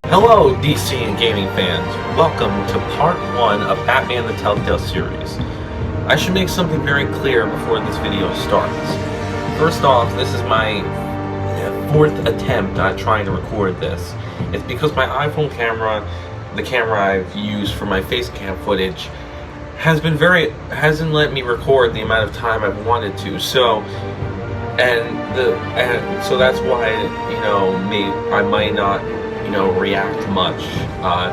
Hello, DC and gaming fans. Welcome to part 1 of Batman the Telltale series. I should make something very clear before this video starts. First off, this is my 4th attempt at trying to record this. It's because my iPhone camera, the camera I've used for my face cam footage, hasn't let me record the amount of time I've wanted to. So that's why, I might not react much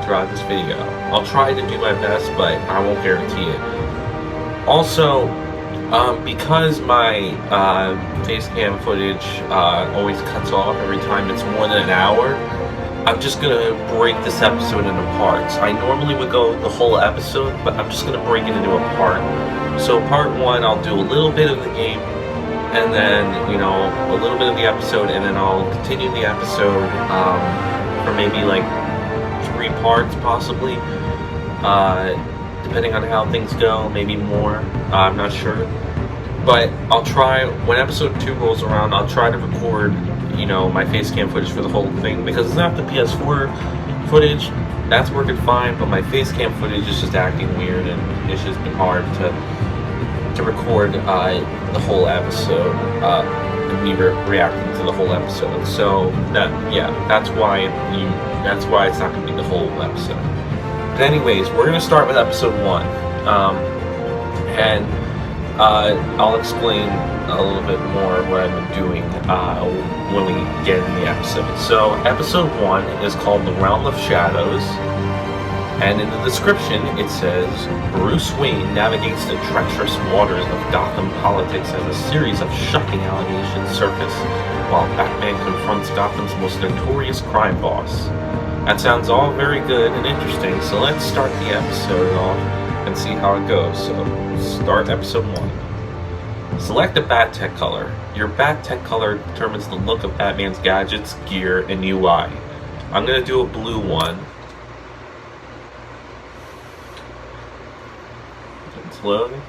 throughout this video. I'll try to do my best, but I won't guarantee it. Also, because my face cam footage always cuts off every time it's more than an hour, I'm just gonna break this episode into parts. I normally would go the whole episode, but I'm just gonna break it into a part. So part 1, I'll do a little bit of the game, and then a little bit of the episode, and then I'll continue the episode for maybe like 3 parts possibly, depending on how things go, maybe more, I'm not sure. But I'll try, when episode 2 rolls around, I'll try to record, my face cam footage for the whole thing, because it's not the PS4 footage, that's working fine, but my face cam footage is just acting weird, and it's just been hard to record the whole episode, and me reacting to the whole episode. So that's why it's not going to be the whole episode. But anyways, we're going to start with episode 1, and I'll explain a little bit more what I've been doing when we get in the episode. So episode 1 is called The Realm of Shadows, and in the description it says, Bruce Wayne navigates the treacherous waters of Gotham politics as a series of shocking allegations surface while Batman confronts Gotham's most notorious crime boss. That sounds all very good and interesting, so let's start the episode off and see how it goes. So, start episode 1. Select a Bat Tech color. Your Bat Tech color determines the look of Batman's gadgets, gear, and UI. I'm going to do a blue one. It's loading.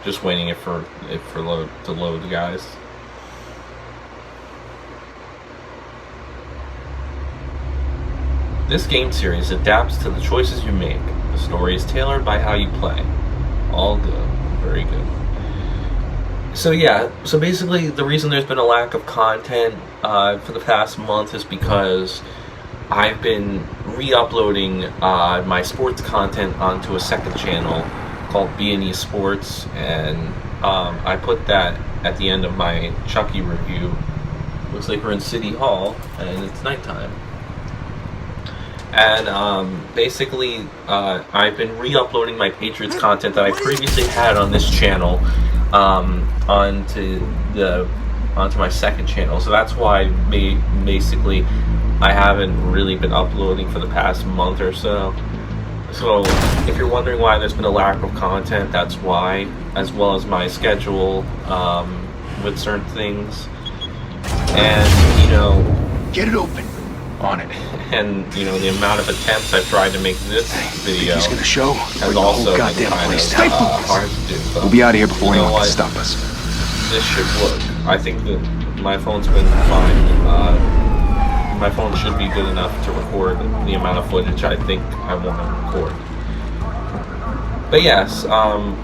Just waiting for to load, guys. This game series adapts to the choices you make. The story is tailored by how you play. All good. Very good. So basically the reason there's been a lack of content for the past month is because I've been re-uploading my sports content onto a second channel called B&E Sports, and I put that at the end of my Chucky review. Looks like we're in City Hall and it's nighttime. And basically I've been re-uploading my Patriots content that I previously had on this channel onto my second channel. So that's why basically I haven't really been uploading for the past month or so. So, if you're wondering why there's been a lack of content, that's why, as well as my schedule with certain things, and get it open on it. And the amount of attempts I've tried to make this video he's gonna show has also been kind of hard to do. But we'll be out of here before anyone can stop us. This should work. I think that my phone's been fine. My phone should be good enough to record the amount of footage I think I want to record. But yes, I'm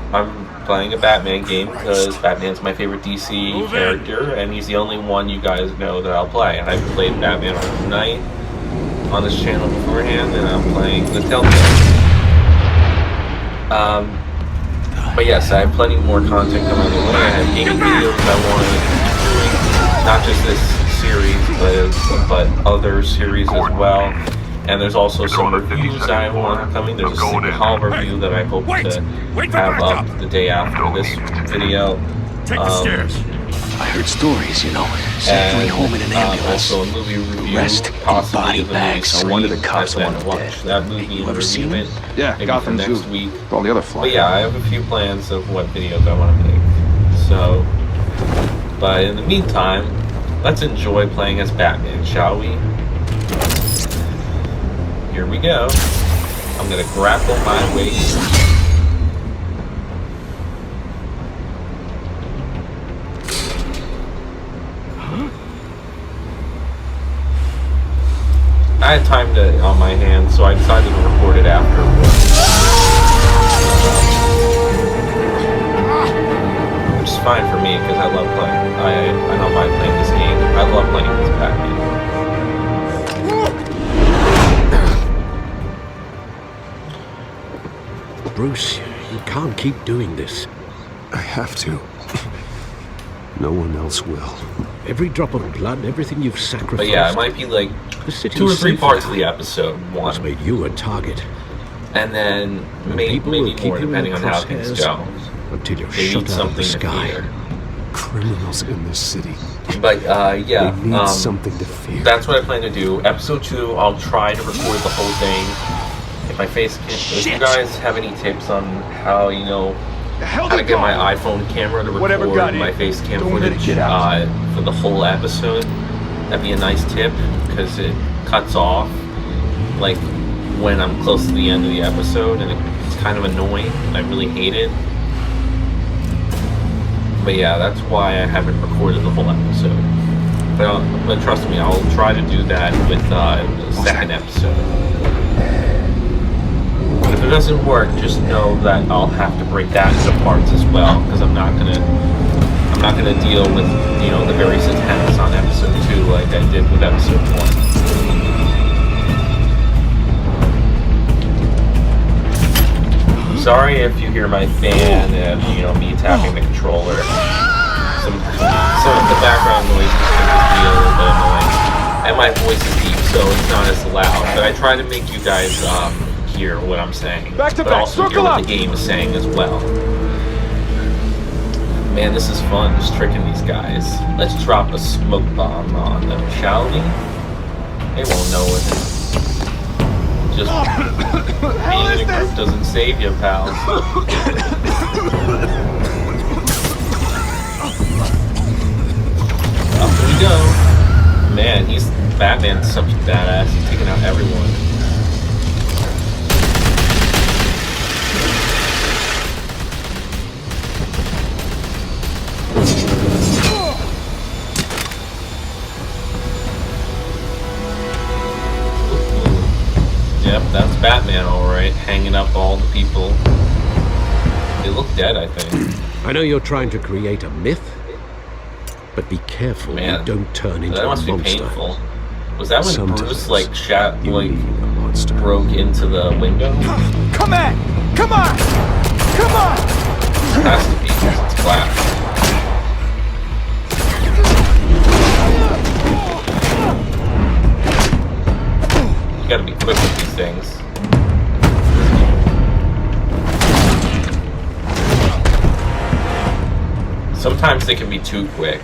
playing a Batman game because Batman's my favorite DC character, and he's the only one you guys know that I'll play. And I've played Batman Arkham Knight on this channel beforehand, and I'm playing the Telltale. But yes, I have plenty more content coming the way. I have gaming videos I want to keep doing, not just this series, but other series as well. And there's also some reviews I want coming. There's a City Hall review that I hope to have up the day after this video. I heard stories, safely home in an ambulance. Also a movie review, Rest possibly in body bags. No wonder the cops want to watch that movie and review it. Yeah, Gotham City next week. All the other flights. But yeah, I have a few plans of what videos I want to make. So, but in the meantime, let's enjoy playing as Batman, shall we? Here we go. I'm gonna grapple my way. I had time on my hands, so I decided to record it afterwards. Which is fine for me because I love playing. I don't mind playing this game. I love playing this Batman. Bruce, you can't keep doing this. I have to. No one else will. Every drop of blood, everything you've sacrificed. But yeah, it might be like The city 2 or 3 safe parts now. of the episode. What's One. made you a target? And then People maybe will keep more you in depending on the how things crosshairs go. until you're They shut need out of something the to sky. fear. Criminals in this city. But yeah, They need something to fear. that's what I plan to do. Episode 2, I'll try to record the whole thing. If my face can't. If you guys have any tips on how how to get my iPhone camera to record my face cam footage for the whole episode, that'd be a nice tip because it cuts off like when I'm close to the end of the episode, and it's kind of annoying. I really hate it. But yeah, that's why I haven't recorded the whole episode. But trust me, I'll try to do that with the second episode. But if it doesn't work, just know that I'll have to break that into parts as well, because I'm not gonna deal with the various attempts on episode 2 like I did with episode 1. Sorry if you hear my fan and me tapping the controller. Some of the background noise is going to be a little bit annoying, and my voice is deep, so it's not as loud. But I try to make you guys hear what I'm saying, but also hear what the game is saying as well. Man, this is fun, just tricking these guys. Let's drop a smoke bomb on them, shall we? They won't know it. Just being in a group doesn't save you, pals. Up we go. Man, Batman's such a badass. He's taking out everyone. Yep, that's Batman, alright, hanging up all the people. They look dead, I think. I know you're trying to create a myth, but be careful Man, you don't turn into that a must be monster. painful. Was that when Sometimes Bruce You need a monster. broke into the window? Come on! Come on! Come on! It has to be, 'cause it's black. You gotta be quick with these things. Sometimes they can be too quick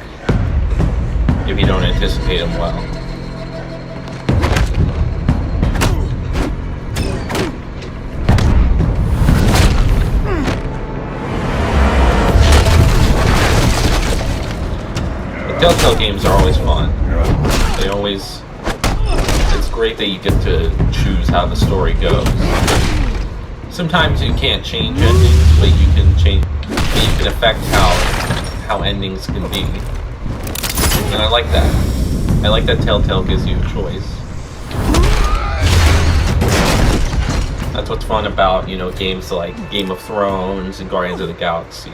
if you don't anticipate them well. The Telltale games are always fun. It's great that you get to choose how the story goes. Sometimes you can't change endings, but you can affect how endings can be. And I like that. I like that Telltale gives you a choice. That's what's fun about, games like Game of Thrones and Guardians of the Galaxy.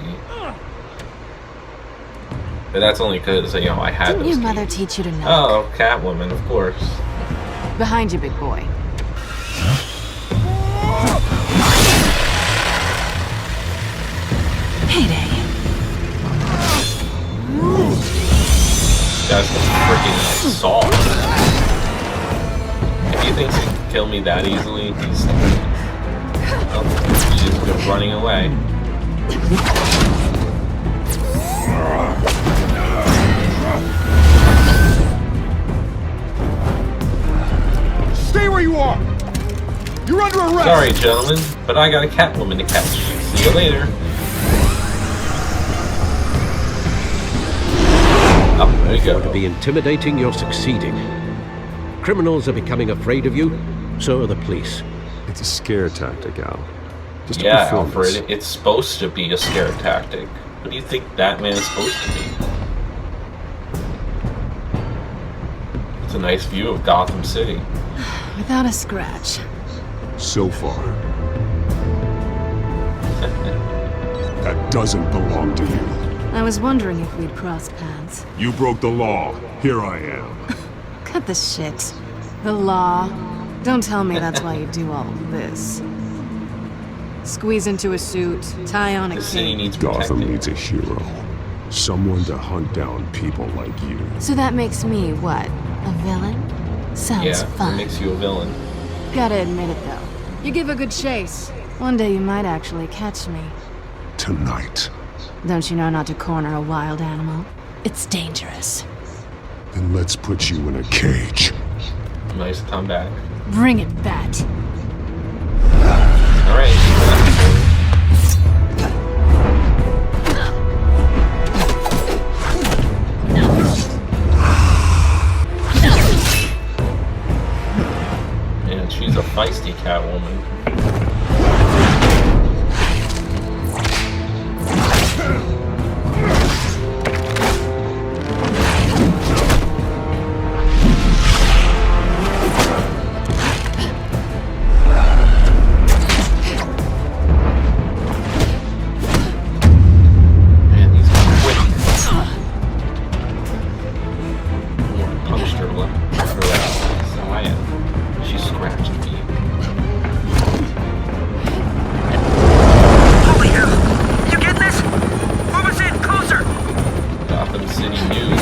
But that's only because, I had Didn't those your mother games. teach you to knock? Oh, Catwoman, of course. Behind you, big boy. Heyday. That's the freaking assault. If he thinks he can kill me that easily, he's just been running away. Stay where you are! You're under arrest! Sorry, gentlemen, but I got a Catwoman to catch. See you later. Up. There you If you want go. to be intimidating, you're succeeding. Criminals are becoming afraid of you, so are the police. It's a scare tactic, Al. Just a Yeah, performance. Alfred, it's supposed to be a scare tactic. What do you think Batman is supposed to be? It's a nice view of Gotham City. Without a scratch. So far. That doesn't belong to you. I was wondering if we'd crossed paths. You broke the law. Here I am. Cut the shit. The law. Don't tell me that's why you do all of this. Squeeze into a suit, tie on a The city cape. needs Gotham protecting. needs a hero. Someone to hunt down people like you. So that makes me, what? A villain? Sounds Yeah, fun. it makes you a villain. Gotta admit it, though. You give a good chase. One day you might actually catch me. Tonight. Don't you know not to corner a wild animal? It's dangerous. Then let's put you in a cage. Nice comeback. Bring it, Bat. Alright. And she's a feisty Catwoman. Man, these are quick. Oh, punched her left. Zion. She scratched me. Holy hell! You get this? Move us in, closer! Gotham City News.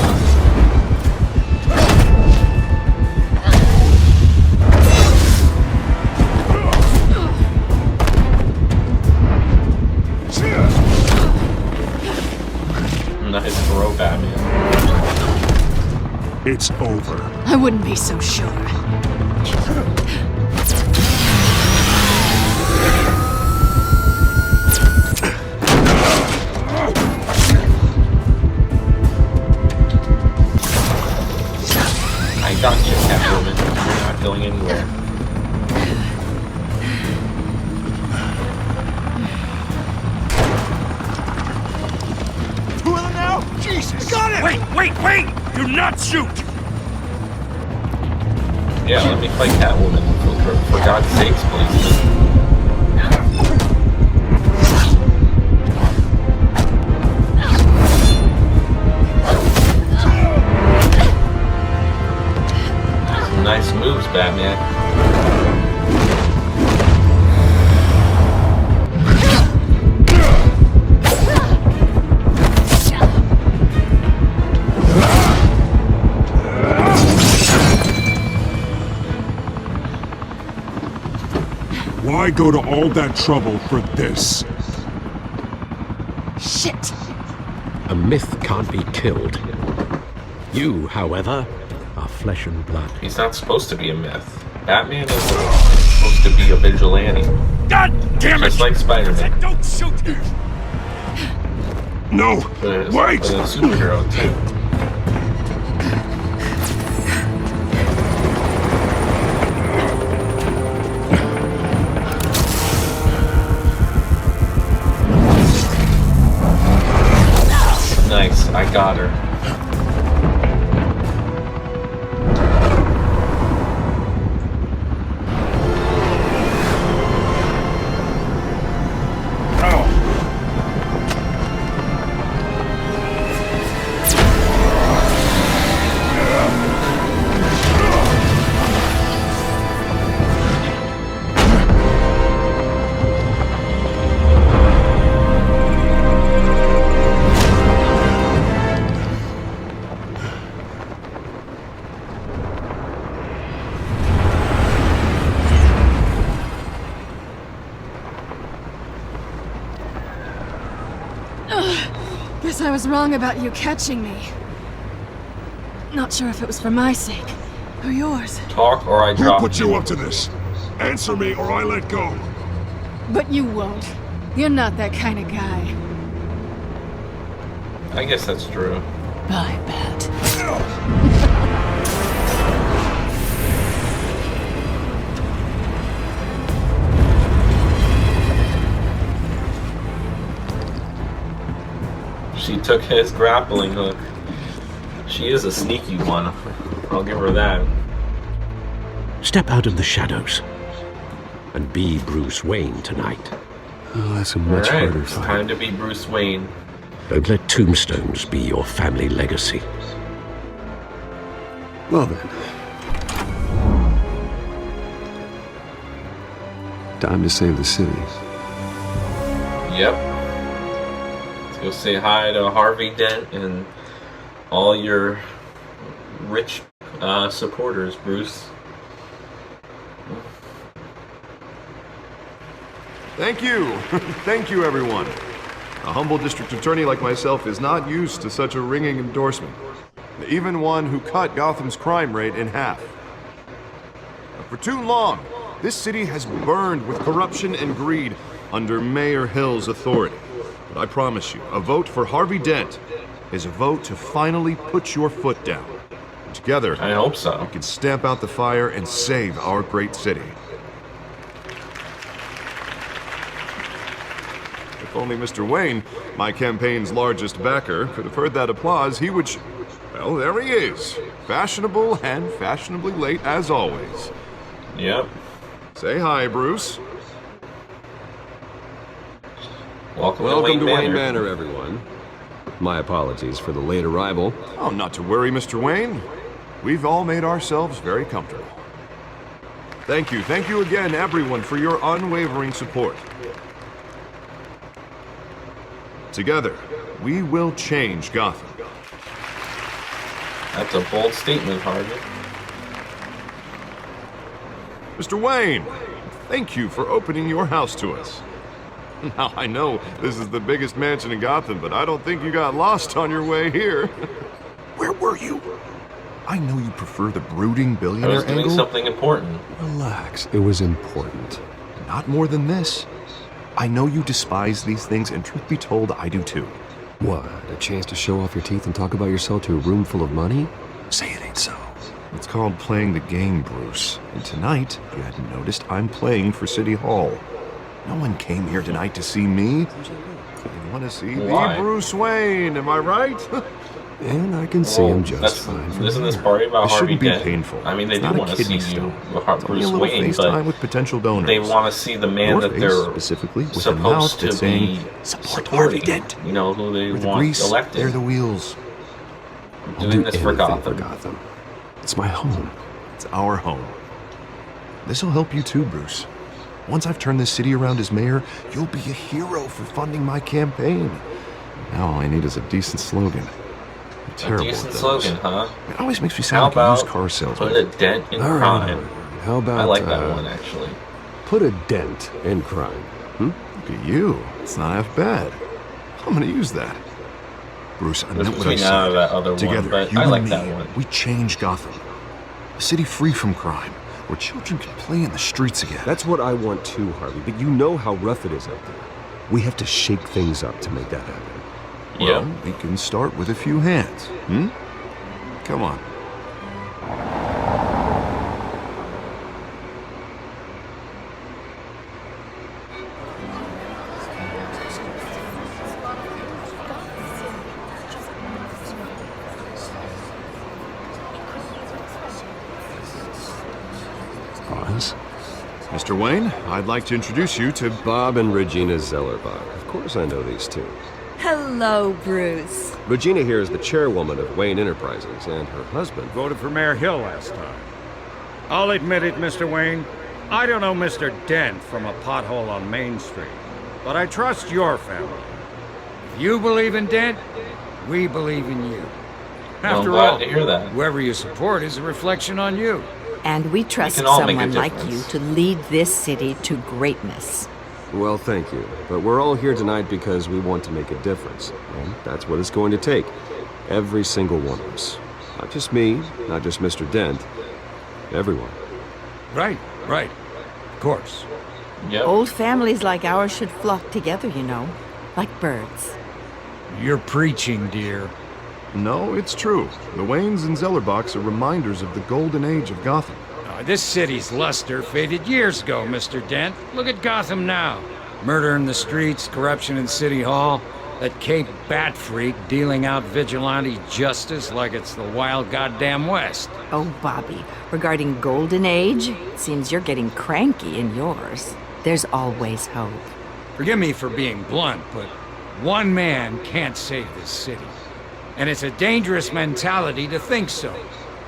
Nice throw, Batman. It's over. I wouldn't be so sure. I got you, Catwoman. You're not going anywhere. Two of them now? Jesus! Got it! Wait! Do not shoot! Yeah, let me fight Catwoman. For God's sakes, please. Nice moves, Batman. Why go to all that trouble for this? Shit! A myth can't be killed. You, however, are flesh and blood. He's not supposed to be a myth. Batman is supposed to be a vigilante. God damn it! Just like Spider-Man. Don't shoot! No! But Wait! a superhero, too. Nice, I got her. Guess I was wrong about you catching me. Not sure if it was for my sake or yours. Talk or I Who drop put you up to this? Answer me or I let go. But you won't. You're not that kind of guy. I guess that's true. Bye, Bat. She took his grappling hook. She is a sneaky one. I'll give her that. Step out of the shadows and be Bruce Wayne tonight. Oh, that's a much Alright, harder it's fight. time to be Bruce Wayne. Don't let tombstones be your family legacy. Well then. Time to save the city. Yep. Let's go say hi to Harvey Dent and all your rich supporters, Bruce. Thank you. Thank you, everyone. A humble district attorney like myself is not used to such a ringing endorsement. Even one who cut Gotham's crime rate in half. For too long, this city has burned with corruption and greed under Mayor Hill's authority. But I promise you, a vote for Harvey Dent is a vote to finally put your foot down. Together, I hope so. we can stamp out the fire and save our great city. If only Mr. Wayne, my campaign's largest backer, could have heard that applause, he would... Well, there he is. Fashionable and fashionably late as always. Yep. Say hi, Bruce. Welcome Welcome to Wayne Manor. everyone. My apologies for the late arrival. Oh, not to worry, Mr. Wayne. We've all made ourselves very comfortable. Thank you again, everyone, for your unwavering support. Together, we will change Gotham. That's a bold statement, Harvey. Mr. Wayne, thank you for opening your house to us. Now, I know this is the biggest mansion in Gotham, but I don't think you got lost on your way here. Where were you? I know you prefer the brooding I billionaire was doing angle. something important. Relax. It was important. Not more than this. I know you despise these things, and truth be told, I do too. What? A chance to show off your teeth and talk about yourself to a room full of money? Say it ain't so. It's called playing the game, Bruce. And tonight, if you hadn't noticed, I'm playing for City Hall. No one came here tonight to see me. They want to see Why? the Bruce Wayne, am I right? And I can see him just fine from Isn't this here. part about This Harvey shouldn't be Dent? painful. I mean, they It's do not a want to see kidney you stone. with It's only Bruce a little Wayne, FaceTime but with potential donors. they want to see the man Your that face, they're specifically with a mouth supposed to that's be saying, "Support Harvey supporting. Dent." You know, who they We're the want grease, elected. they're the wheels. I'll Doing do this for anything Gotham. It's my home. It's our home. This'll help you too, Bruce. Once I've turned this city around as mayor, you'll be a hero for funding my campaign. Now all I need is a decent slogan. I'm A terrible decent at those. slogan, huh? It always makes me How sound like a about used car salesman. put a dent in All right, crime? How about I like that one, actually. Put a dent in crime. Look at you. It's not half bad. I'm gonna use that. Bruce, I This meant was what I taken out of said. that other one, Together, but you I and like me, that one. we change Gotham. A city free from crime, where children can play in the streets again. That's what I want too, Harvey, but you know how rough it is out there. We have to shake things up to make that happen. Well, Yeah. we can start with a few hands, hmm? Come on. Pause. Mr. Wayne, I'd like to introduce you to... Bob and Regina Zellerbach. Of course I know these two. Hello, Bruce. Regina here is the chairwoman of Wayne Enterprises, and her husband... Voted for Mayor Hill last time. I'll admit it, Mr. Wayne. I don't know Mr. Dent from a pothole on Main Street, but I trust your family. If you believe in Dent, we believe in you. Well, I'm After glad all, to hear that. whoever you support is a reflection on you. And we trust can all make a someone like you difference. to lead this city to greatness. Well, thank you. But we're all here tonight because we want to make a difference. And that's what it's going to take. Every single one of us. Not just me, not just Mr. Dent. Everyone. Right. Of course. Yep. Old families like ours should flock together, you know, like birds. You're preaching, dear. No, it's true. The Waynes and Zellerbachs are reminders of the golden age of Gotham. This city's luster faded years ago, Mr. Dent. Look at Gotham now. Murder in the streets, corruption in City Hall, that Cape Bat freak dealing out vigilante justice like it's the wild goddamn West. Oh, Bobby, regarding Golden Age, it seems you're getting cranky in yours. There's always hope. Forgive me for being blunt, but one man can't save this city. And it's a dangerous mentality to think so.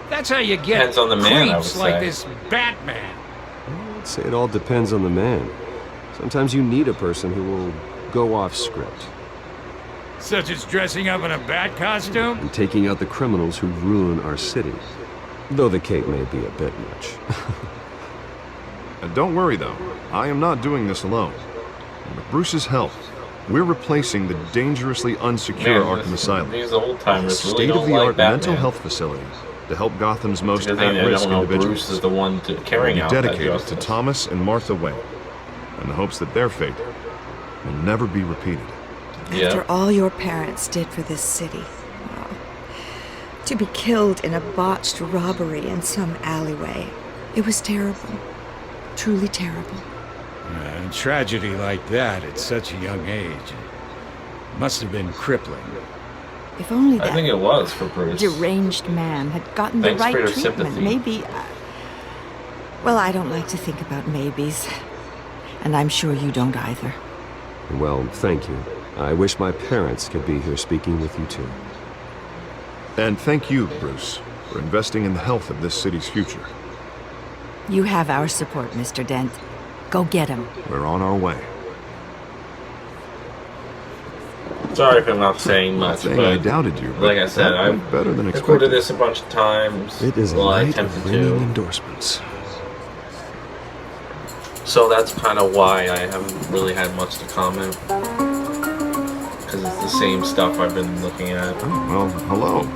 That's how you get Depends on the man, I would creeps like say. this Batman. I'd say it all depends on the man. Sometimes you need a person who will go off script Such as dressing up in a bat costume? and taking out the criminals who ruin our city. Though the cape may be a bit much. And don't worry, though. I am not doing this alone. With Bruce's help, we're replacing the dangerously unsecure Arkham Asylum. These old timers really State-of-the-art don't like Batman. mental health facility to help Gotham's most Because they at-risk don't know individuals. Bruce is the one carrying out that Dedicated to justice. Thomas and Martha Wayne, in the hopes that their fate will never be repeated. Yeah. After all your parents did for this city. Oh. To be killed in a botched robbery in some alleyway. It was terrible. Truly terrible. Tragedy like that at such a young age must have been crippling. If only I that think it was for Bruce. deranged man had gotten Thanks the for right your treatment. sympathy. Maybe. Well, I don't like to think about maybes. And I'm sure you don't either. Well, thank you. I wish my parents could be here speaking with you too. And thank you, Bruce, for investing in the health of this city's future. You have our support, Mr. Dent. Go get him. We're on our way. Sorry if I'm not saying Not much, saying but I doubted you, but like I said, that I've went better than recorded expected. this a bunch of times. It is a well, I night attempted of ringing to. endorsements. So that's kind of why I haven't really had much to comment. Because it's the same stuff I've been looking at. Well, hello.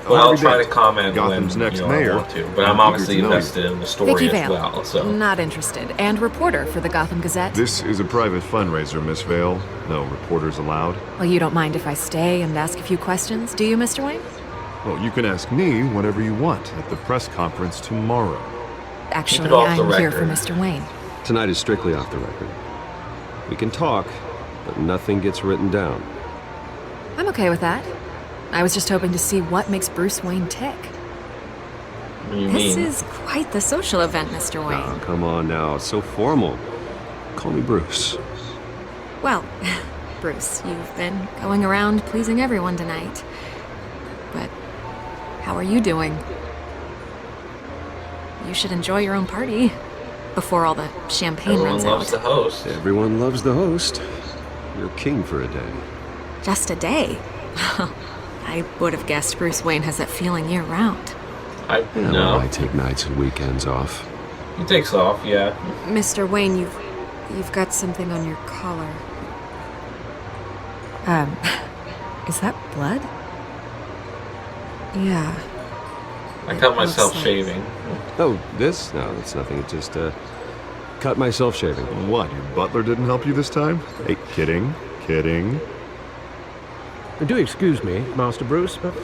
Well, I'll Harvey try to Dent, comment Gotham's when next I mayor. want to. But I'm eager obviously to know you. invested in the story Vicky as Vale. well. So Not interested. And reporter for the Gotham Gazette. This is a private fundraiser, Miss Vale. No reporters allowed. Well, you don't mind if I stay and ask a few questions, do you, Mr. Wayne? Well, you can ask me whatever you want at the press conference tomorrow. Actually, off the I'm here for record. Mr. Wayne. Tonight is strictly off the record. We can talk, but nothing gets written down. I'm okay with that. I was just hoping to see what makes Bruce Wayne tick. what do you This mean? is quite the social event, Mr. Wayne. Oh, come on now, it's so formal. Call me Bruce. Well, Bruce, you've been going around pleasing everyone tonight. But how are you doing? You should enjoy your own party before all the champagne Everyone runs loves out. the host. Everyone loves the host. You're king for a day. Just a day. I would have guessed Bruce Wayne has that feeling year round. I Yeah, no. well, I take nights and weekends off. He takes off, yeah. Mr. Wayne, you've got something on your collar. Is that blood? Yeah. I It cut myself looks like- shaving. Oh, this? No, it's nothing. It just, cut myself shaving. What, your butler didn't help you this time? Hey, kidding. Kidding. Do excuse me, Master Bruce, but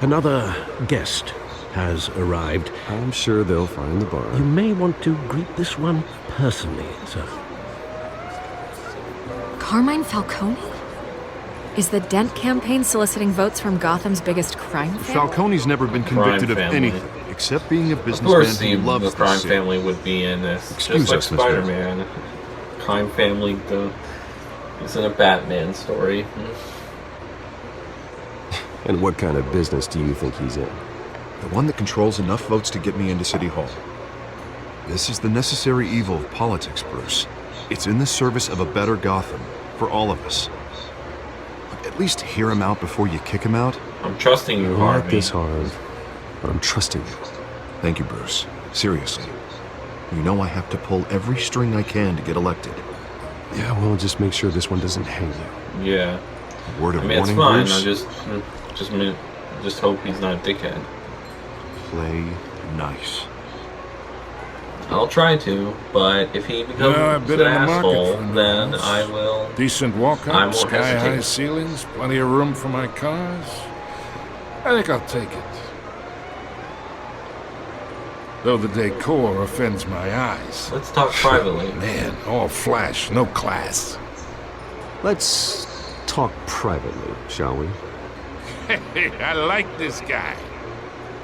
another guest has arrived. I'm sure they'll find the bar. You may want to greet this one personally, sir. Carmine Falcone? Is the Dent campaign soliciting votes from Gotham's biggest crime family? Falcone's never been convicted of family. anything, except being a Of businessman course, who the loves crime city. family would be in this. Excuse just like us, Miss Vale. Spider-Man. Crime family is in a Batman story. And what kind of business do you think he's in? The one that controls enough votes to get me into City Hall. This is the necessary evil of politics, Bruce. It's in the service of a better Gotham, for all of us. At least hear him out before you kick him out. I'm trusting you, You're Harvey. not this hard, but I'm trusting you. Thank you, Bruce. Seriously. You know I have to pull every string I can to get elected. Yeah, well, just make sure this one doesn't hang you. Yeah. A word of I mean, it's warning, fine. Bruce. I just hope he's not a dickhead. Play nice. I'll try to, but if he becomes I've been an in the market asshole, for a new then house. I will. Decent I walkout, won't sky-high hesitate. ceilings, plenty of room for my cars. I think I'll take it. Though the decor offends my eyes. Let's talk privately. Man, all flash, no class. Let's talk privately, shall we? Hey, I like this guy.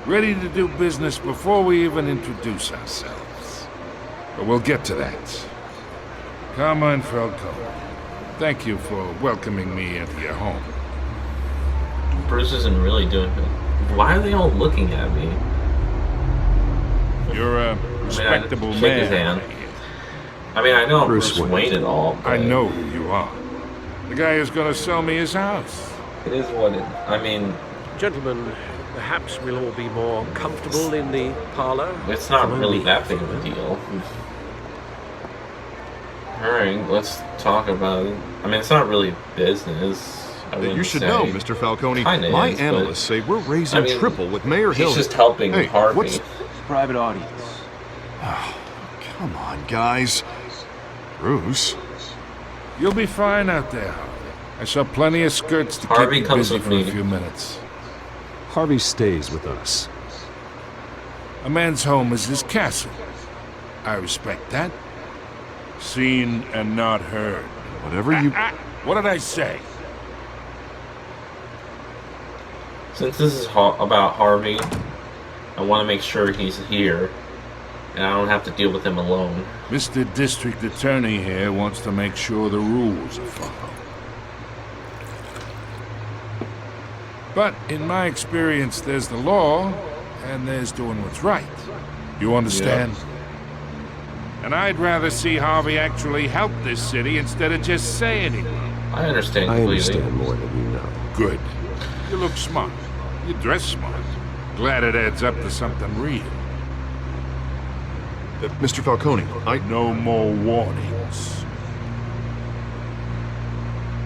Ready to do business before we even introduce ourselves. But we'll get to that. Carmine Falcone, thank you for welcoming me into your home. Bruce isn't really doing it. Why are they all looking at me? You're a respectable shake man. his hand. I mean, I know I'm Bruce Bruce Wayne and all. I but know who you are. The guy who's gonna sell me his house. It is what it. I mean, Gentlemen, perhaps we'll all be more comfortable in the parlor. it's not Follow really me. that big of a deal. Alright, let's talk about it. I mean, it's not really business. I You wouldn't should say. know, Mr. Falcone. Kinda My is, but- analysts say we're raising I mean, triple with Mayor Hill. He's just helping Hey, Harvey. what's- Private audience. Come on, guys. Bruce. You'll be fine out there, Harvey. I saw plenty of skirts to Harvey keep you comes busy with for me. a few minutes. Harvey stays with us. A man's home is his castle. I respect that. Seen and not heard. Whatever you... What did I say? Since this is about Harvey, I want to make sure he's here, and I don't have to deal with him alone. Mr. District Attorney here wants to make sure the rules are followed. But in my experience, there's the law, and there's doing what's right. You understand? And I'd rather see Harvey actually help this city instead of just saying it. I understand I completely. understand more than you know. Good. You look smart. You dress smart. Glad it adds up to something real. Mr. Falcone, No more warnings.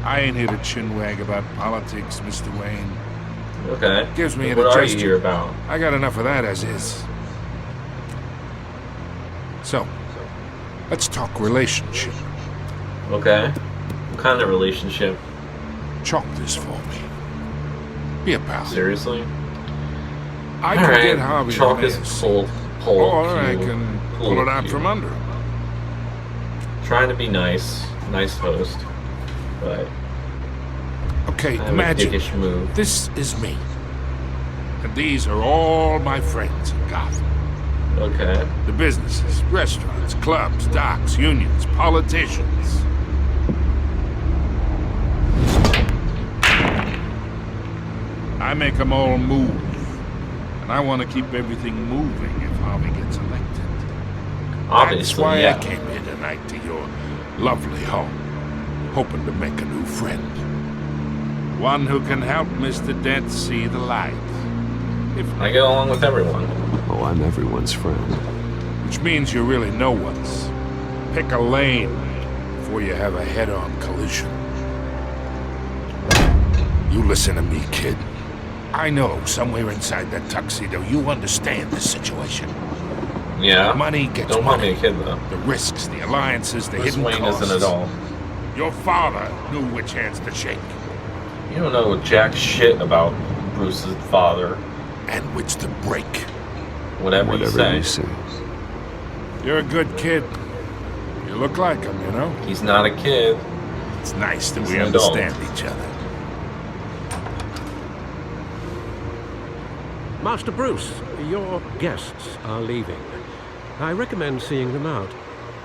I ain't here to chinwag about politics, Mr. Wayne. Okay. Gives me What are you indigestion. here about? I got enough of that as is. So, let's talk relationship. Okay. What kind of relationship? Chalk this for me. Be a pal. Seriously? I can Alright, get Harvey chalk on is this. pull Or I cue, can pull it out cue. from under him. Trying to be nice host, but Okay, I have a imagine dickish move. this is me. And these are all my friends in Gotham. Okay. The businesses, restaurants, clubs, docks, unions, politicians. I make them all move. And I want to keep everything moving if Harvey gets elected. That's Obviously, why yeah. I came here tonight to your lovely home, hoping to make a new friend. One who can help Mr. Dent see the light. If I get along with everyone. Oh, I'm everyone's friend. which means you're really no one's. Pick a lane before you have a head-on collision. You listen to me, kid. I know somewhere inside that tuxedo you understand the situation. Yeah. Money gets Don't call money. me a kid though. The risks, the alliances, the Bruce hidden Wayne costs. isn't at all. Your father knew which hands to shake You don't know jack shit about Bruce's father. and which to break. Whatever you say. you say. You're a good kid. You look like him, you know? He's not a kid. It's nice that He's we an adult. understand each other. Master Bruce, your guests are leaving. I recommend seeing them out.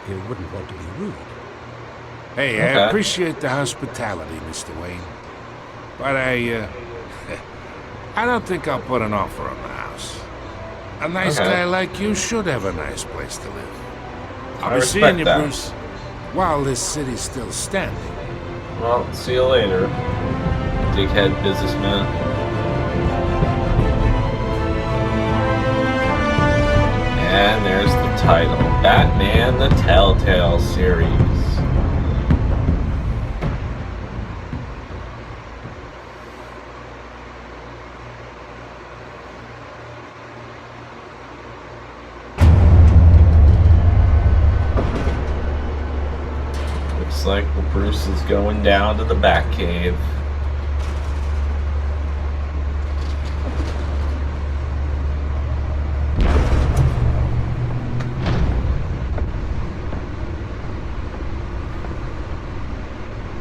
You wouldn't want to be rude. Hey, Okay. I appreciate the hospitality, Mr. Wayne. But I don't think I'll put an offer on the house. A nice Okay. guy like you should have a nice place to live. I'll I be respect seeing you, that. Bruce, while this city's still standing. Well, see you later, dickhead businessman. And there's the title, Batman the Telltale series. Looks like Bruce is going down to the Batcave.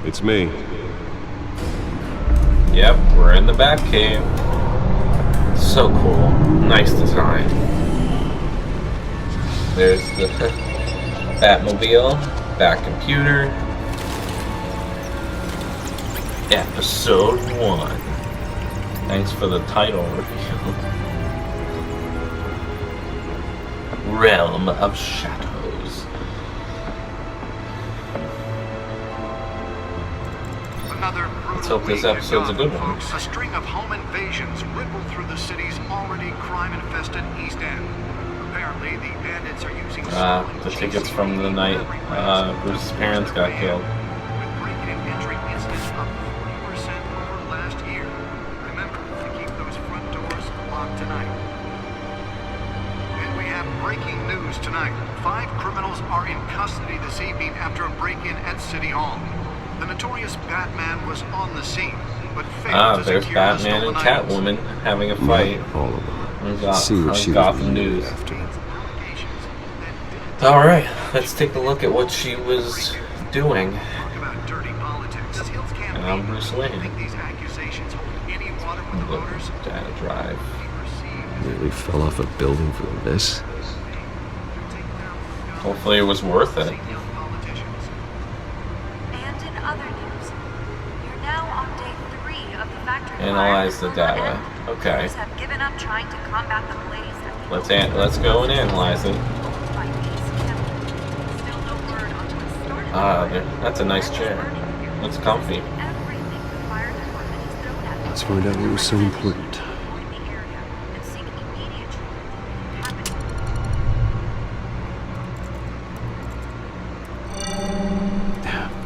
It's me. Yep, we're in the Batcave. So cool. Nice design. There's the Batmobile, Batcomputer. Episode 1. Thanks for the title reveal. Realm of Shadows. Let's hope this episode's a good one. A string of home invasions ripple through the city's already crime-infested East End. Apparently, the bandits are using the tickets from the night Bruce's parents got killed. with break-in and entry incidents up 40% over last year. Remember to keep those front doors locked tonight. And we have breaking news tonight. 5 criminals are in custody this evening after a break-in at City Hall. The notorious Batman was on the scene, but failed to There's secure Batman the and stolen items. Catwoman having a fight. All of them. On See what she was Gotham really News. after. Alright, let's take a look at what she was doing. Talk about dirty politics. Does Hill's campaign And I'm Bruce Wayne. think these accusations hold any water with the voters? Data drive. Nearly fell off a building for this. Hopefully it was worth it. And in other news, you're now on day 3 of the factory fire. Analyze the data. Okay. Workers have given up trying to combat the blaze that Let's go and analyze it. by these chemicals. Still no word on what started the Ah, fire. that's a nice chair. It's comfy. Everything the fire department is thrown at Let's find out what was so important. in the area and seek immediate treatment.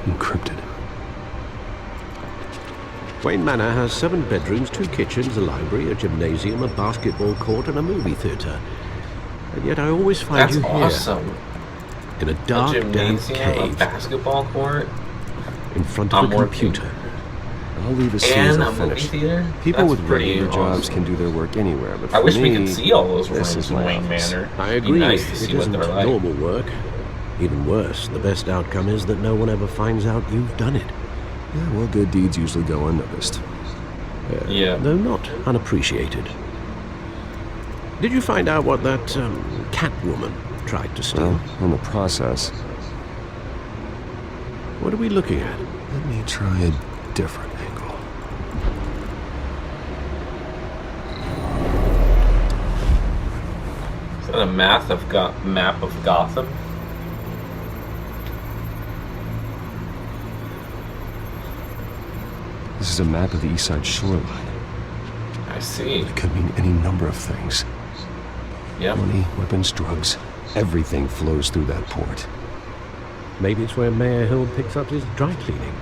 Encrypted. Wayne Manor has 7 bedrooms, 2 kitchens, a library, a gymnasium, a basketball court, and a movie theatre. And yet I always find That's you here, awesome. in a A dark, damp gymnasium, a cave, basketball court, in front of I'm a working. computer. I'll leave as soon as and I a movie finish. theater. People That's with pretty regular jobs awesome. can do their work anywhere, but for I wish we me, could see all those this rooms is in my Wayne office. Manor. I It'd be agree, nice to it see what isn't they're like. normal work. Even worse, the best outcome is that no one ever finds out you've done it. Yeah, well, good deeds usually go unnoticed. Yeah. Though not unappreciated. Did you find out what that Catwoman tried to steal? Well, in the process, What are we looking at? let me try a different angle. Is that a map of Gotham? This is a map of the East Side shoreline. I see. It could mean any number of things. Yep. Money, weapons, drugs. Everything flows through that port. Maybe it's where Mayor Hill picks up his dry cleaning.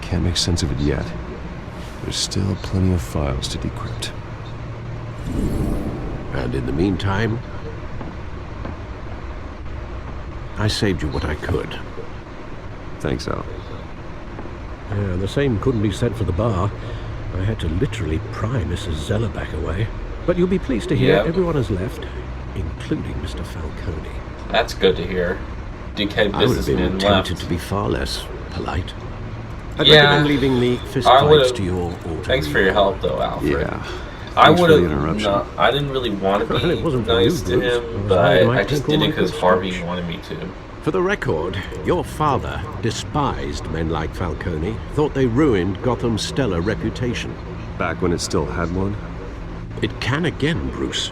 Can't make sense of it yet. There's still plenty of files to decrypt. And in the meantime, I saved you what I could. Thanks, Al. Yeah, the same couldn't be said for the bar. I had to literally pry Mrs. Zellerbach away. But you'll be pleased to hear Yep. everyone has left, including Mr. Falcone. That's good to hear. DK I would have been businessman tempted left. to be far less polite. I'd Yeah. recommend leaving the fist I fights would've- to your alter Thanks for your help, though, Alfred. Yeah. I Thanks would for the have. interruption. I didn't really want to Well, it wasn't be for you, nice to Bruce. him, I was but worried you I might just think all did it my because good Harvey speech. wanted me to. For the record, your father despised men like Falcone, thought they ruined Gotham's stellar reputation. Back when it still had one? It can again, Bruce.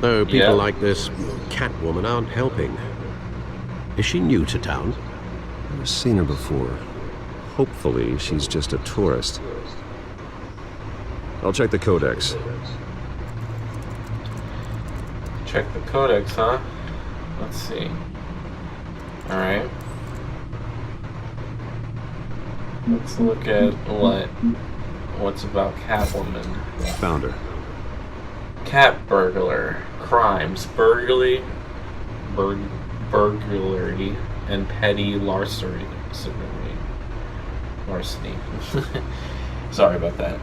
Though people Yeah. like this Catwoman aren't helping. Is she new to town? Never seen her before. Hopefully, she's just a tourist. I'll check the codex. Check the codex, huh? Let's see. Alright. Let's look at what's about Catwoman. Found her. Cat burglar. Crimes. Burglary. burglary and petty larceny. Sorry about that.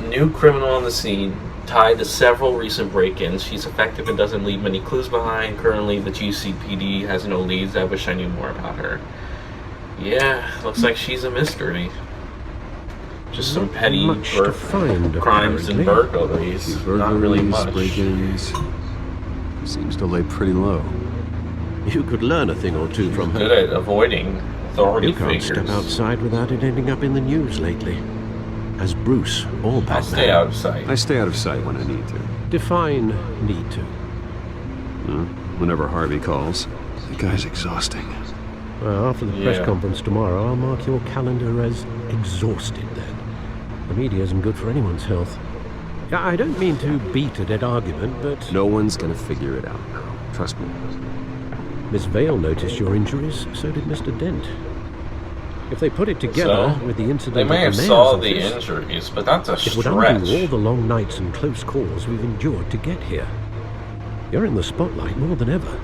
New criminal on the scene, tied to several recent break-ins. She's effective and doesn't leave many clues behind. Currently, the GCPD has no leads. I wish I knew more about her. Yeah, looks like she's a mystery. Just some petty crimes and burglaries. Not really much. Break-ins. Seems to lay pretty low. You could learn a thing or two from her. Good at avoiding authority You can't figures. step outside without it ending up in the news lately. As Bruce or Batman. I'll stay out of sight. I stay out of sight when I need to. Define need to. Whenever Harvey calls. The guy's exhausting. Well, after the press conference tomorrow, I'll mark your calendar as exhausted then. The media isn't good for anyone's health. I don't mean to beat a dead argument, but... No one's gonna figure it out now. Trust me. Miss Vale noticed your injuries, so did Mr. Dent. If they put it together with the incident they may at have the mayor's saw office, the injuries, but that's a it stretch. would undo all the long nights and close calls we've endured to get here. You're in the spotlight more than ever.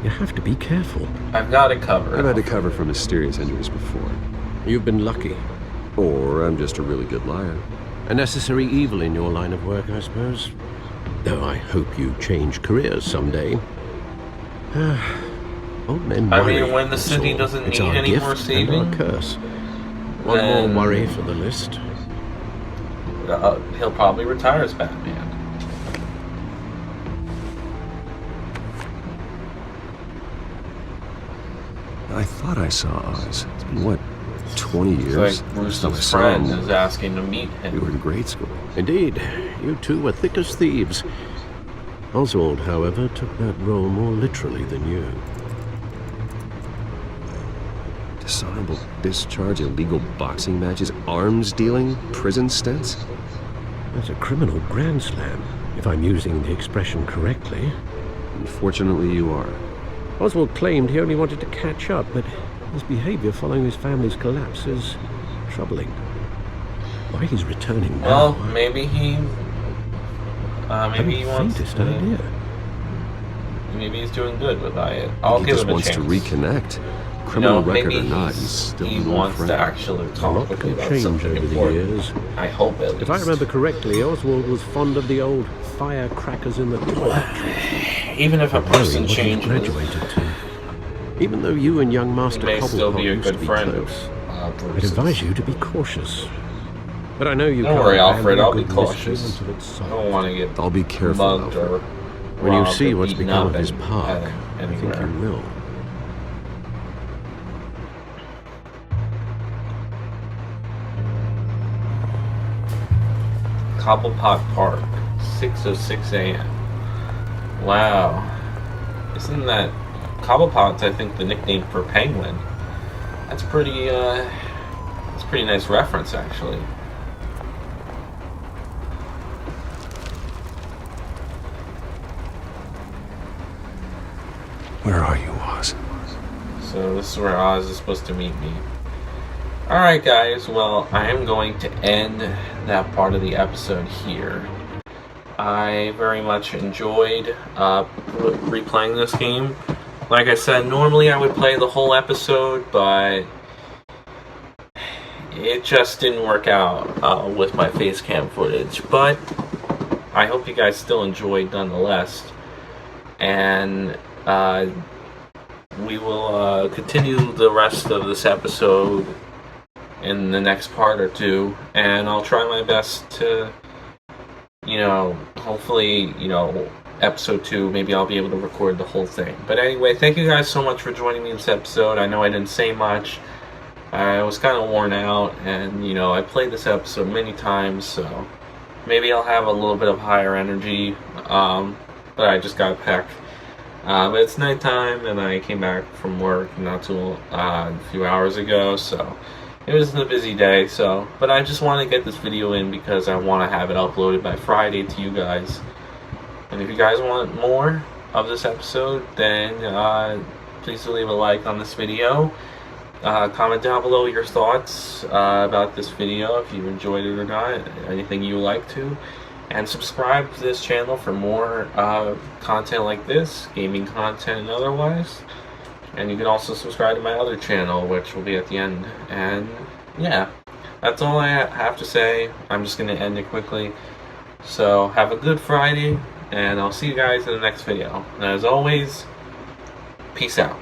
You have to be careful. I've got it covered. I've had to cover for mysterious injuries before. You've been lucky. Or I'm just a really good liar. A necessary evil in your line of work, I suppose. Though I hope you change careers someday. Old men I worry, mean, when the city all. doesn't It's need our any gift more and saving, our curse. One more worry for the list. He'll probably retire as Batman. I thought I saw Oz. It's been, what, 20 years? It's like Bruce's friend is asking to meet him. We were in grade school. Indeed, you two were thick as thieves. Oswald, however, took that role more literally than you. Dishonorable discharge, illegal boxing matches, arms dealing, prison stints? That's a criminal grand slam, if I'm using the expression correctly. Unfortunately, you are. Oswald claimed he only wanted to catch up, but his behavior following his family's collapse is troubling. Why he's returning now? Well, maybe he wants faintest idea. Maybe he's doing good with it. I'll give him a chance. He just wants to reconnect. Criminal record or not, he's still he an old wants friend. to actually A talk lot with can me about change something over the important. years. I hope at least. If I remember correctly, Oswald was fond of the old firecrackers in the toiletry. Even if a person What he changes, graduated to. Even though you and young Master he may still be a used to good be friend close, of I'd Bruce's. advise you to be cautious. But I know you Don't can't worry, abandon Alfred. a I'll be good mystery cautious. until it's I solved. don't want to get I'll be careful, mugged Alfred. or When you robbed see or what's beaten become up of his in- park, I think anywhere. you will. Cobblepot Park, 6:06 a.m. Wow, isn't that Cobblepot's? I think the nickname for Penguin. That's pretty. That's a pretty nice reference, actually. Where are you, Oz? So this is where Oz is supposed to meet me. Alright guys, well, I am going to end that part of the episode here. I very much enjoyed replaying this game. Like I said, normally I would play the whole episode, but it just didn't work out with my face cam footage. But I hope you guys still enjoyed nonetheless. And we will continue the rest of this episode in the next part or two, and I'll try my best to, hopefully, episode 2, maybe I'll be able to record the whole thing. But anyway, thank you guys so much for joining me in this episode. I know I didn't say much. I was kind of worn out, and, I played this episode many times, so maybe I'll have a little bit of higher energy, but I just got packed. But it's nighttime, and I came back from work not too a few hours ago, so it was a busy day. But I just want to get this video in because I want to have it uploaded by Friday to you guys. And if you guys want more of this episode, then please leave a like on this video. Comment down below your thoughts about this video, if you enjoyed it or not, anything you would like to. And subscribe to this channel for more content like this, gaming content and otherwise. And you can also subscribe to my other channel, which will be at the end. And yeah, that's all I have to say. I'm just going to end it quickly. So have a good Friday, and I'll see you guys in the next video. And as always, peace out.